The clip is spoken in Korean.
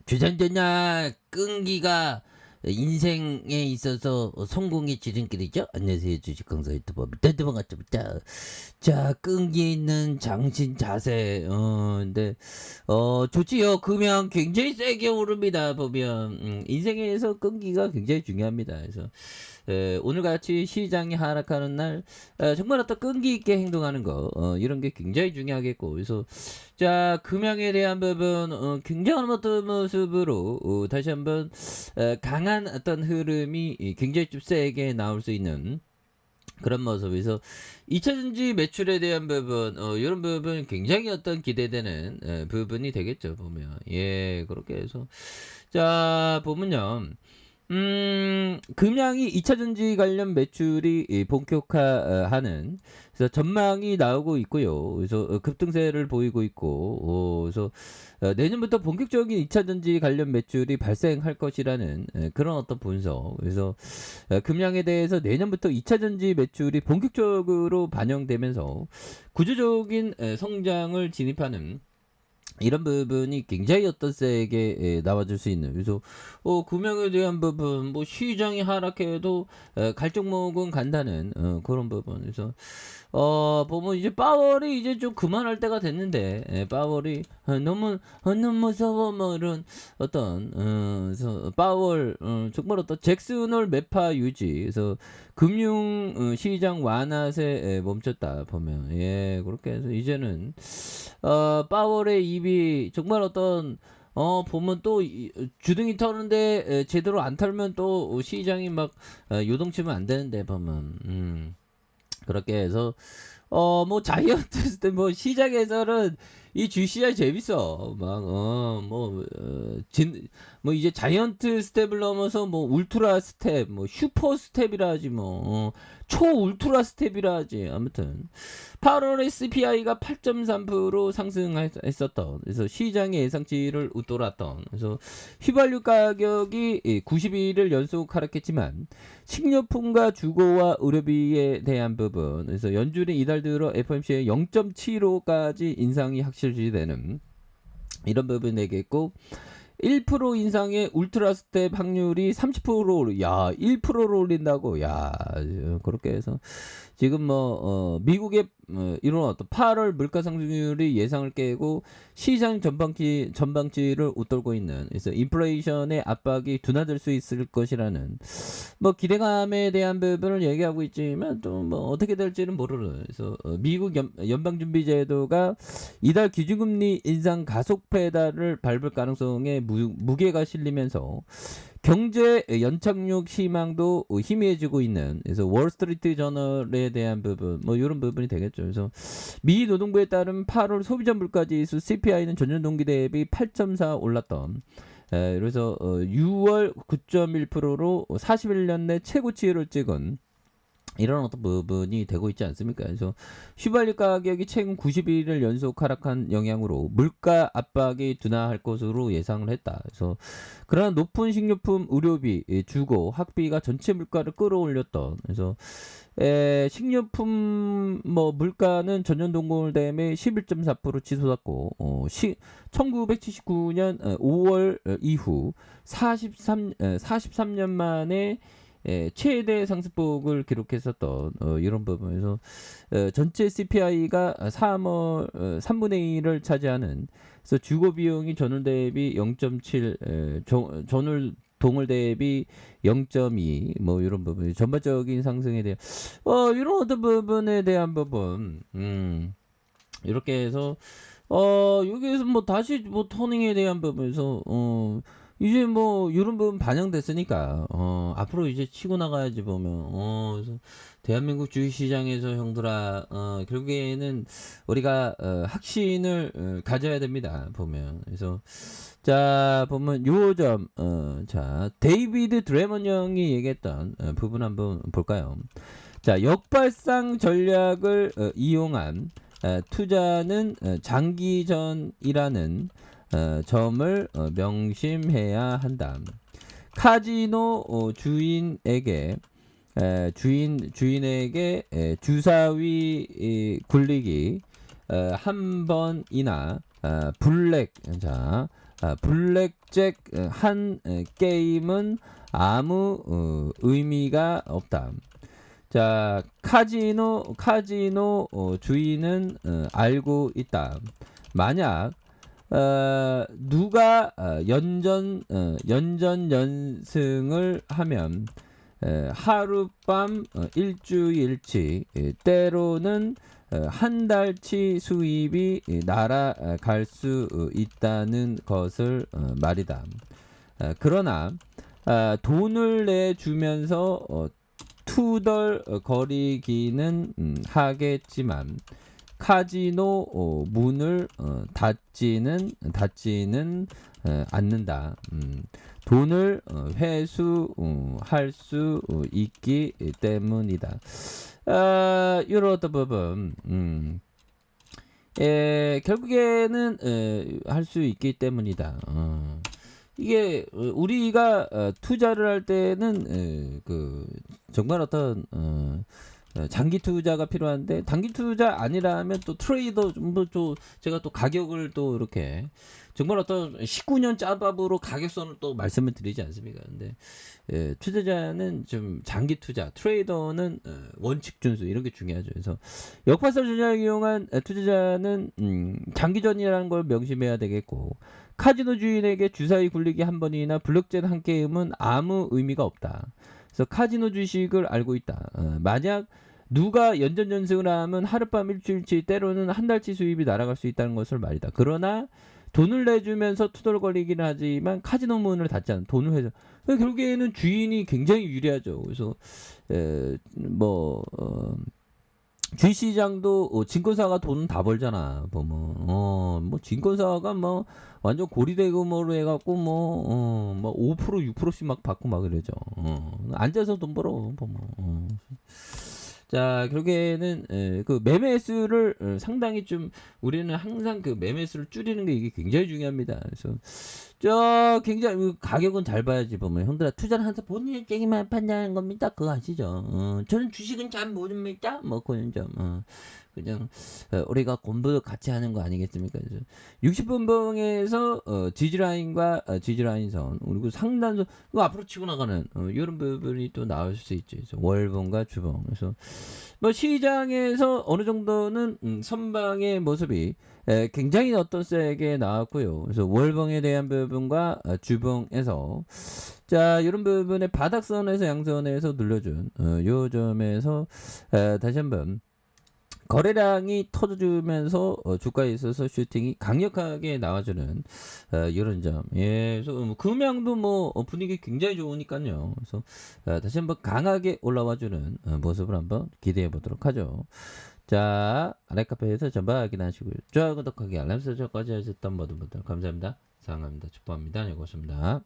주전자나 끈기가 인생에 있어서 성공의 지름길이죠. 안녕하세요. 주식강사 유튜버 밑단두번 같습니다. 자, 끈기 있는 장신 자세. 근데 좋지요. 금양 굉장히 세게 오릅니다. 보면 인생에서 끈기가 굉장히 중요합니다. 그래서 오늘같이 시장이 하락하는 날 정말 어떤 끈기 있게 행동하는 거 이런 게 굉장히 중요하겠고, 그래서 자, 금양에 대한 부분 굉장한 어떤 모습으로 다시 한번 강한 어떤 흐름이 굉장히 좀 세게 나올 수 있는 그런 모습에서 2차전지 매출에 대한 부분 이런 부분 굉장히 어떤 기대되는 부분이 되겠죠. 보면 그렇게 해서 자 보면요. 금양이 2차전지 관련 매출이 본격화하는 그래서 전망이 나오고 있고요. 그래서 급등세를 보이고 있고, 그래서 내년부터 본격적인 2차전지 관련 매출이 발생할 것이라는 그런 어떤 분석. 그래서 금양에 대해서 내년부터 2차전지 매출이 본격적으로 반영되면서 구조적인 성장을 진입하는 이런 부분이 굉장히 어떤 세게 나와줄 수 있는, 그래서 금융에 대한 부분 뭐 시장이 하락해도 갈 종목은 간다는 그런 부분. 그래서 보면 이제 파월이 이제 좀 그만할 때가 됐는데, 파월이 너무 무서워 뭐 이런 어떤 그래서 파월 정말 어떤 잭슨홀 매파 유지, 그래서 금융 시장 완화세 멈췄다 보면 그렇게 해서 이제는 파월의 입이 정말 어떤 보면 또 주둥이 터는데 제대로 안 털면 또 시장이 막 요동치면 안 되는데 보면 그렇게 해서 뭐 자이언트 때 뭐 시장에서는 이 주시장 재밌어. 막 뭐 이제 자이언트 스텝을 넘어서 뭐 울트라 스텝, 뭐 슈퍼 스텝이라 하지, 뭐 초 울트라 스텝이라 하지. 아무튼 8월에 CPI가 8.3% 상승했었던, 그래서 시장의 예상치를 웃돌았던, 그래서 휘발유 가격이 92일을 연속 하락했지만 식료품과 주거와 의료비에 대한 부분, 그래서 연준이 이달 들어 FOMC의 0.75까지 인상이 확실시되는 이런 부분이 되겠고, 1% 인상의 울트라 스텝 확률이 30%로, 1%로 올린다고, 그렇게 해서 지금 미국의 이런 어떤 8월 물가 상승률이 예상을 깨고 시장 전방치를 웃돌고 있는, 그래서 인플레이션의 압박이 둔화될 수 있을 것이라는 뭐 기대감에 대한 부분을 얘기하고 있지만, 또 뭐 어떻게 될지는 모르는, 그래서 미국 연방준비제도가 이달 기준금리 인상 가속 페달을 밟을 가능성에 무게가 실리면서 경제 연착륙 희망도 희미해지고 있는, 그래서 월스트리트 저널에 대한 부분 뭐 이런 부분이 되겠죠. 그래서 미 노동부에 따른 8월 소비자 물가지수 CPI는 전년 동기 대비 8.4 올랐던, 그래서 6월 9.1%로 41년 내 최고치를 찍은 이런 어떤 부분이 되고 있지 않습니까? 그래서 휘발유 가격이 최근 90일을 연속 하락한 영향으로 물가 압박이 둔화할 것으로 예상을 했다. 그래서 그러한 높은 식료품, 의료비, 주거, 학비가 전체 물가를 끌어올렸던, 그래서 식료품 뭐 물가는 전년 동월 대비 11.4% 치솟았고, 1979년 5월 이후 43년 만에 최대 상승폭을 기록했었던 이런 부분에서 전체 CPI가 3월 3분의 1을 차지하는, 그래서 주거 비용이 전월 대비 0.7, 전월 동월 대비 0.2, 뭐 이런 부분, 전반적인 상승에 대한 이런 어떤 부분에 대한 부분, 이렇게 해서 여기에서 뭐 다시 뭐 토닝에 대한 부분에서 이제 뭐 이런 부분 반영됐으니까 앞으로 이제 치고 나가야지 보면, 그래서 대한민국 주식시장에서 형들아, 결국에는 우리가 확신을 가져야 됩니다 보면. 그래서 자 보면 요점, 자 데이비드 드레먼 형이 얘기했던 부분 한번 볼까요? 자, 역발상 전략을 이용한 투자는 장기전이라는 점을 명심해야 한다. 카지노 주인에게 주사위 굴리기 한 번이나 블랙, 자 블랙잭 한 게임은 아무 의미가 없다. 자, 카지노 주인은 알고 있다. 만약 누가 연승을 하면 하룻밤 일주일치 때로는 한 달치 수입이 날아갈 수 있다는 것을 말이다. 그러나 돈을 내주면서 투덜거리기는 하겠지만 카지노 문을 닫지는 않는다. 돈을 회수할 수 있기 때문이다. 이런 어떤 부분, 결국에는 할 수 있기 때문이다. 이게 우리가 투자를 할 때는 정말 어떤 장기 투자가 필요한데 단기 투자 아니라면 또 트레이더 또 제가 또 가격을 또 이렇게 정말 어떤 19년 짬밥으로 가격선을 또 말씀을 드리지 않습니까? 근데 투자자는 좀 장기 투자, 트레이더는 원칙 준수 이런 게 중요하죠. 그래서 역발상 전략을 이용한 투자자는 장기전이라는 걸 명심해야 되겠고 카지노 주인에게 주사위 굴리기 한 번이나 블록젠 한 게임은 아무 의미가 없다. 그래서 카지노 주식을 알고 있다. 만약 누가 연전연승을 하면 하룻밤 일주일치 때로는 한 달치 수입이 날아갈 수 있다는 것을 말이다. 그러나 돈을 내주면서 투덜거리긴 하지만 카지노 문을 닫지 않는 돈을 회수. 결국에는 주인이 굉장히 유리하죠. 그래서 주식시장도 증권사가 돈 다 벌잖아. 보면 증권사가 뭐 완전 고리대금으로 해갖고 5% 6%씩 막 받고 막 그러죠. 앉아서 돈 벌어 보면. 자, 결국에는 그 매매수를 상당히 좀 우리는 항상 그 매매수를 줄이는 게 이게 굉장히 중요합니다. 그래서 굉장히 가격은 잘 봐야지. 보면 형들아 투자를 항상 본인의 쟁이만 판단하는 겁니다. 그거 아시죠? 저는 주식은 잘 모릅니다. 뭐 그런 점. 그냥 우리가 공부도 같이 하는 거 아니겠습니까? 60분봉에서 지지라인과 지지라인선 그리고 상단선 앞으로 치고 나가는 이런 부분이 또 나올 수 있죠. 그래서 월봉과 주봉. 그래서 뭐 시장에서 어느 정도는 선방의 모습이 굉장히 어떤 세게 나왔고요. 그래서 월봉에 대한 부분과 주봉에서 자 이런 부분의 바닥선에서 양선에서 눌러준 요 점에서 다시 한번 거래량이 터져주면서 주가에 있어서 슈팅이 강력하게 나와주는 이런 점. 예, 그래서 금양도 뭐 분위기 굉장히 좋으니까요. 그래서 다시 한번 강하게 올라와주는 모습을 한번 기대해 보도록 하죠. 자, 아랫카페에서 전방 확인하시고요. 좋아요, 구독하기, 알람 설정까지 하셨던 모든 분들 감사합니다. 사랑합니다. 축복합니다. 네, 고맙습니다.